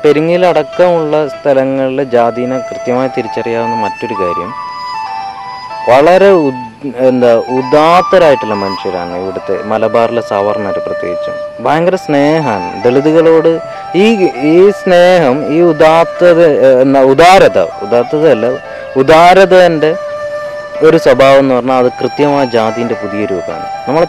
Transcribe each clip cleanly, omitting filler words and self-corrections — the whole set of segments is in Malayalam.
പെരിങ്ങയിലടക്കമുള്ള സ്ഥലങ്ങളിൽ ജാതിനെ കൃത്യമായി തിരിച്ചറിയാവുന്ന മറ്റൊരു കാര്യം, വളരെ ഉദാത്തരായിട്ടുള്ള മനുഷ്യരാണ് ഇവിടുത്തെ മലബാറിലെ സവർണർ. പ്രത്യേകിച്ചും ഭയങ്കര സ്നേഹമാണ് ദളിതുകളോട്. ഈ സ്നേഹം, ഈ ഉദാരതൻ്റെ ഒരു സ്വഭാവം എന്ന് പറഞ്ഞാൽ അത് കൃത്യമായ ജാതിൻ്റെ പുതിയ രൂപമാണ്. നമ്മളെ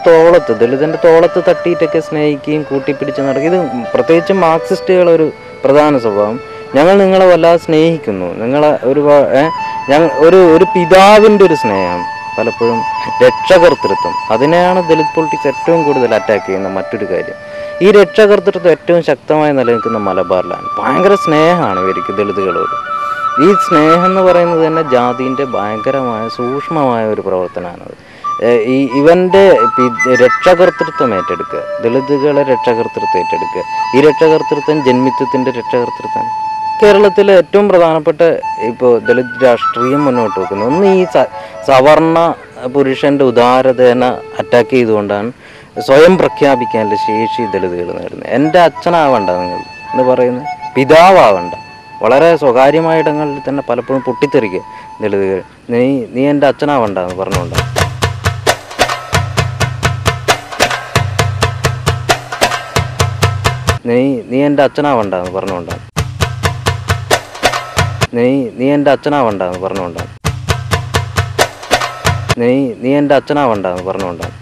ദളിതൻ്റെ തോളത്ത് തട്ടിയിട്ടൊക്കെ സ്നേഹിക്കുകയും കൂട്ടിപ്പിടിച്ച് നടക്കും. ഇത് പ്രത്യേകിച്ചും മാർക്സിസ്റ്റുകളൊരു പ്രധാന സ്വഭാവം. ഞങ്ങൾ നിങ്ങളെ വല്ലാതെ സ്നേഹിക്കുന്നു, നിങ്ങളെ ഒരു പിതാവിൻ്റെ ഒരു സ്നേഹം, പലപ്പോഴും രക്ഷകർത്തൃത്വം, അതിനെയാണ് ദളിത് പൊളിറ്റിക്സ് ഏറ്റവും കൂടുതൽ അറ്റാക്ക് ചെയ്യുന്ന മറ്റൊരു കാര്യം. ഈ രക്ഷകർത്തൃത്വം ഏറ്റവും ശക്തമായി നിലനിൽക്കുന്ന മലബാറിലാണ്. ഭയങ്കര സ്നേഹമാണ് ഇവർക്ക് ദളിതുകളോട്. ഈ സ്നേഹം എന്ന് പറയുന്നത് തന്നെ ജാതിൻ്റെ ഭയങ്കരമായ സൂക്ഷ്മമായ ഒരു പ്രവർത്തനമാണത്. ഇവൻ്റെ രക്ഷകർത്തൃത്വം ഏറ്റെടുക്കുക, ദളിതുകളെ രക്ഷകർത്തൃത്വം ഏറ്റെടുക്കുക. ഈ രക്ഷകർത്തൃത്വം ജന്മിത്വത്തിൻ്റെ രക്ഷകർത്തൃത്വം. കേരളത്തിലെ ഏറ്റവും പ്രധാനപ്പെട്ട ഇപ്പോൾ ദളിത് രാഷ്ട്രീയം മുന്നോട്ട് വെക്കുന്നത് ഒന്ന് ഈ സവർണ പുരുഷൻ്റെ ഉദാരതേനെ അറ്റാക്ക് ചെയ്തുകൊണ്ടാണ് സ്വയം പ്രഖ്യാപിക്കാനുള്ള ശേഷി ദളിതുകൾ നേടുന്നത്. എൻ്റെ അച്ഛനാവണ്ട നിങ്ങൾ എന്ന് പറയുന്നത്, പിതാവാവണ്ട. വളരെ സ്വകാര്യമായ ഇടങ്ങളിൽ തന്നെ പലപ്പോഴും പൊട്ടിത്തെറിക്കുക ദളിതുകൾ. നീ എൻ്റെ അച്ഛനാവണ്ട എന്ന് പറഞ്ഞുകൊണ്ടാണ്. നീ എൻ്റെ അച്ഛനാവണ്ട എന്ന് പറഞ്ഞുകൊണ്ടാണ്. നീ എൻ്റെ അച്ഛനാവണ്ട എന്ന് പറഞ്ഞുകൊണ്ടാണ്. നീ എൻ്റെ അച്ഛനാവണ്ട എന്ന് പറഞ്ഞുകൊണ്ടാണ്.